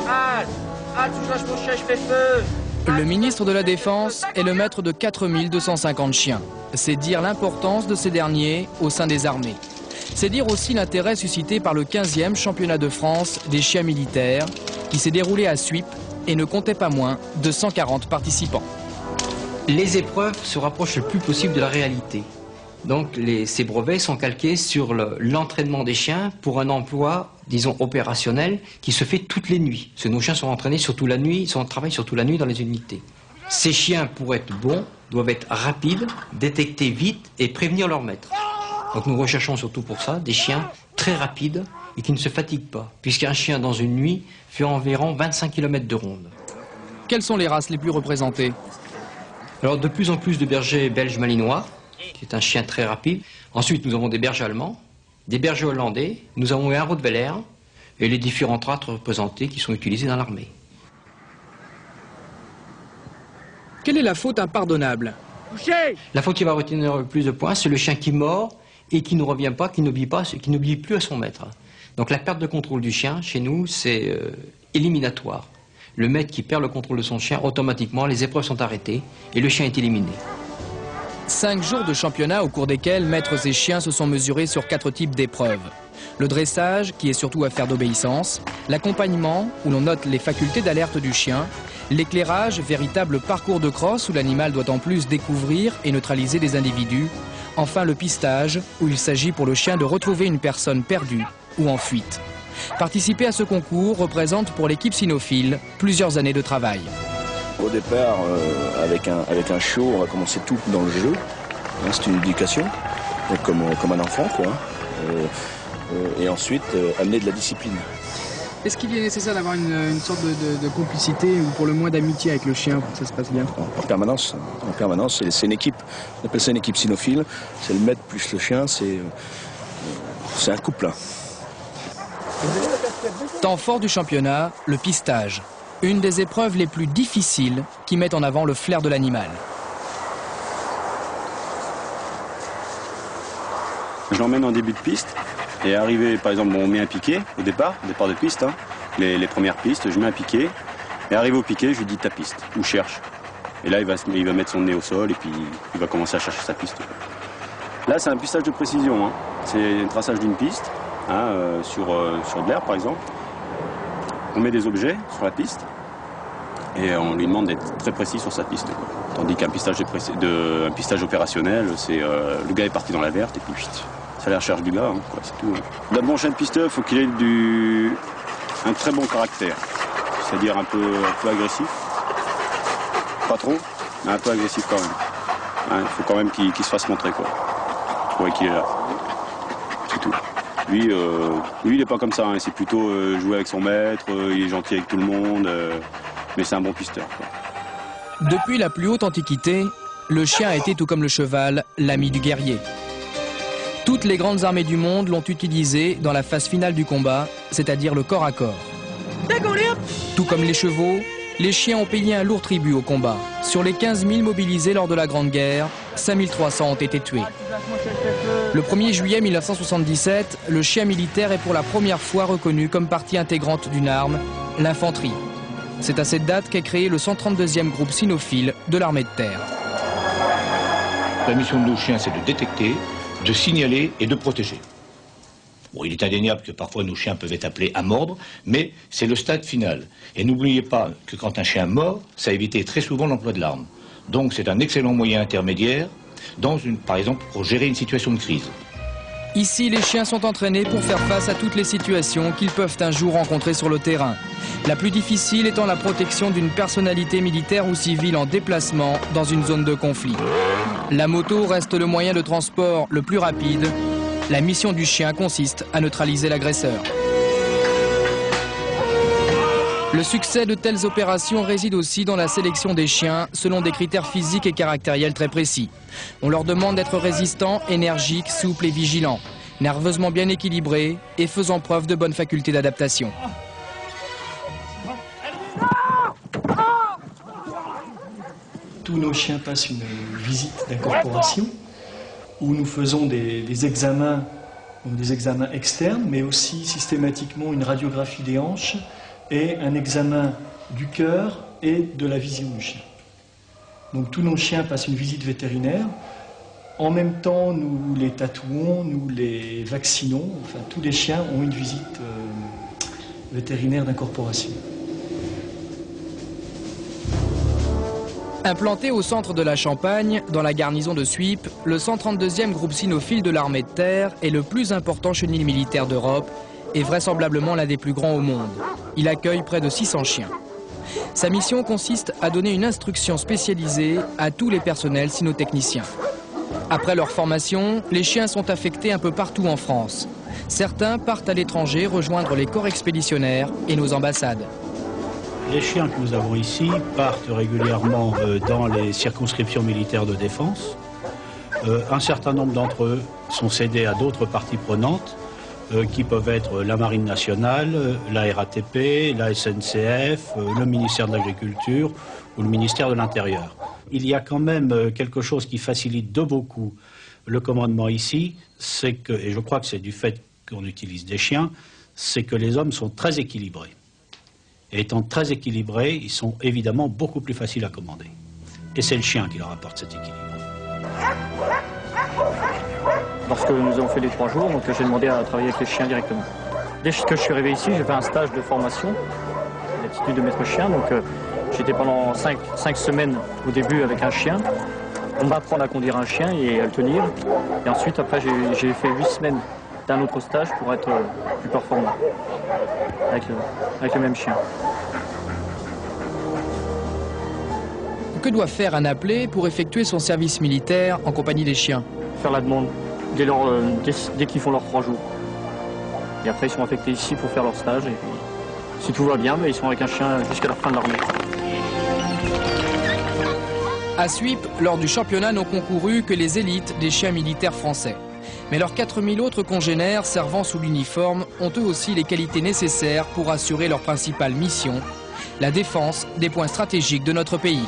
Tu lâches mon chien, je fais feu. Le ministre de la Défense est le maître de 4250 chiens. C'est dire l'importance de ces derniers au sein des armées. C'est dire aussi l'intérêt suscité par le 15e championnat de France des chiens militaires qui s'est déroulé à Suippes et ne comptait pas moins de 140 participants. Les épreuves se rapprochent le plus possible de la réalité. Donc ces brevets sont calqués sur l'entraînement des chiens pour un emploi, disons, opérationnel qui se fait toutes les nuits. Parce que nos chiens sont entraînés surtout la nuit, ils travaillent surtout la nuit dans les unités. Ces chiens, pour être bons, doivent être rapides, détecter vite et prévenir leur maître. Donc nous recherchons surtout pour ça des chiens très rapides et qui ne se fatiguent pas, puisqu'un chien dans une nuit fait environ 25 km de ronde. Quelles sont les races les plus représentées? Alors de plus en plus de bergers belges malinois, qui est un chien très rapide. Ensuite, nous avons des bergers allemands, des bergers hollandais, nous avons un Rottweiler et les différentes races représentées qui sont utilisées dans l'armée. Quelle est la faute impardonnable? La faute qui va retenir le plus de points, c'est le chien qui mord et qui ne revient pas, qui n'obéit plus à son maître. Donc la perte de contrôle du chien, chez nous, c'est éliminatoire. Le maître qui perd le contrôle de son chien, automatiquement, les épreuves sont arrêtées et le chien est éliminé. 5 jours de championnat au cours desquels maîtres et chiens se sont mesurés sur 4 types d'épreuves. Le dressage, qui est surtout affaire d'obéissance, l'accompagnement, où l'on note les facultés d'alerte du chien, l'éclairage, véritable parcours de crosse où l'animal doit en plus découvrir et neutraliser des individus, enfin le pistage, où il s'agit pour le chien de retrouver une personne perdue ou en fuite. Participer à ce concours représente pour l'équipe cynophile plusieurs années de travail. Au départ, avec un chiot, on va commencer tout dans le jeu. C'est une éducation, comme un enfant, quoi. Et ensuite, amener de la discipline. Est-ce qu'il est nécessaire d'avoir une sorte de complicité ou pour le moins d'amitié avec le chien pour que ça se passe bien? En permanence, c'est une équipe. On appelle ça une équipe cynophile. C'est le maître plus le chien, c'est un couple. Temps fort du championnat, le pistage. Une des épreuves les plus difficiles qui met en avant le flair de l'animal. Je l'emmène en début de piste et arrivé, par exemple, on met un piquet au départ de piste, hein, les premières pistes, je mets un piquet et arrivé au piquet, je lui dis ta piste ou cherche. Et là, il va mettre son nez au sol et puis il va commencer à chercher sa piste. Là, c'est un pistage de précision, hein. C'est un traçage d'une piste, hein, sur de l'herbe par exemple. On met des objets sur la piste et on lui demande d'être très précis sur sa piste. Tandis qu'un pistage, un pistage opérationnel, c'est le gars est parti dans la verte et puis ça la recherche du gars, hein, c'est tout. D'un bon chien de pisteur, il faut qu'il ait un très bon caractère, c'est-à-dire un peu agressif. Pas trop, mais un peu agressif quand même. Hein, il faut quand même qu'il se fasse montrer, quoi. Ouais, qu'il est là. C'est tout. Lui, il n'est pas comme ça, hein. C'est plutôt jouer avec son maître, il est gentil avec tout le monde, mais c'est un bon pisteur, quoi. Depuis la plus haute antiquité, le chien a été, tout comme le cheval, l'ami du guerrier. Toutes les grandes armées du monde l'ont utilisé dans la phase finale du combat, c'est-à-dire le corps à corps. Tout comme les chevaux, les chiens ont payé un lourd tribut au combat. Sur les 15 000 mobilisés lors de la Grande Guerre, 5 300 ont été tués. Le 1er juillet 1977, le chien militaire est pour la première fois reconnu comme partie intégrante d'une arme, l'infanterie. C'est à cette date qu'est créé le 132e groupe cynophile de l'armée de terre. La mission de nos chiens, c'est de détecter, de signaler et de protéger. Bon, il est indéniable que parfois nos chiens peuvent être appelés à mordre, mais c'est le stade final. Et n'oubliez pas que quand un chien mord, ça évite très souvent l'emploi de l'arme. Donc c'est un excellent moyen intermédiaire, par exemple, pour gérer une situation de crise. Ici, les chiens sont entraînés pour faire face à toutes les situations qu'ils peuvent un jour rencontrer sur le terrain. La plus difficile étant la protection d'une personnalité militaire ou civile en déplacement dans une zone de conflit. La moto reste le moyen de transport le plus rapide. La mission du chien consiste à neutraliser l'agresseur. Le succès de telles opérations réside aussi dans la sélection des chiens selon des critères physiques et caractériels très précis. On leur demande d'être résistants, énergiques, souples et vigilants, nerveusement bien équilibrés et faisant preuve de bonnes facultés d'adaptation. Tous nos chiens passent une visite d'incorporation où nous faisons des examens externes, mais aussi systématiquement une radiographie des hanches et un examen du cœur et de la vision du chien. Donc tous nos chiens passent une visite vétérinaire. En même temps, nous les tatouons, nous les vaccinons. Enfin, tous les chiens ont une visite vétérinaire d'incorporation. Implanté au centre de la Champagne, dans la garnison de Suippes, le 132e groupe cynophile de l'armée de terre est le plus important chenil militaire d'Europe et vraisemblablement l'un des plus grands au monde. Il accueille près de 600 chiens. Sa mission consiste à donner une instruction spécialisée à tous les personnels cynotechniciens. Après leur formation, les chiens sont affectés un peu partout en France. Certains partent à l'étranger rejoindre les corps expéditionnaires et nos ambassades. Les chiens que nous avons ici partent régulièrement dans les circonscriptions militaires de défense. Un certain nombre d'entre eux sont cédés à d'autres parties prenantes qui peuvent être la Marine nationale, la RATP, la SNCF, le ministère de l'Agriculture ou le ministère de l'Intérieur. Il y a quand même quelque chose qui facilite de beaucoup le commandement ici, c'est que, et je crois que c'est du fait qu'on utilise des chiens, c'est que les hommes sont très équilibrés. Et étant très équilibrés, ils sont évidemment beaucoup plus faciles à commander. Et c'est le chien qui leur apporte cet équilibre. Lorsque nous avons fait les 3 jours, donc j'ai demandé à travailler avec les chiens directement. Dès que je suis arrivé ici, j'ai fait un stage de formation, l'aptitude de maître chien. Donc j'étais pendant 5 semaines au début avec un chien. On m'apprend à conduire un chien et à le tenir. Et ensuite, après, j'ai fait 8 semaines d'un autre stage pour être plus performant avec le même chien. Que doit faire un appelé pour effectuer son service militaire en compagnie des chiens? Faire la demande dès qu'ils font leurs 3 jours. Et après, ils sont affectés ici pour faire leur stage. Et puis, si tout va bien, ils sont avec un chien jusqu'à la fin de l'armée. À Suippes, lors du championnat n'ont concouru que les élites des chiens militaires français. Mais leurs 4000 autres congénères servant sous l'uniforme ont eux aussi les qualités nécessaires pour assurer leur principale mission, la défense des points stratégiques de notre pays.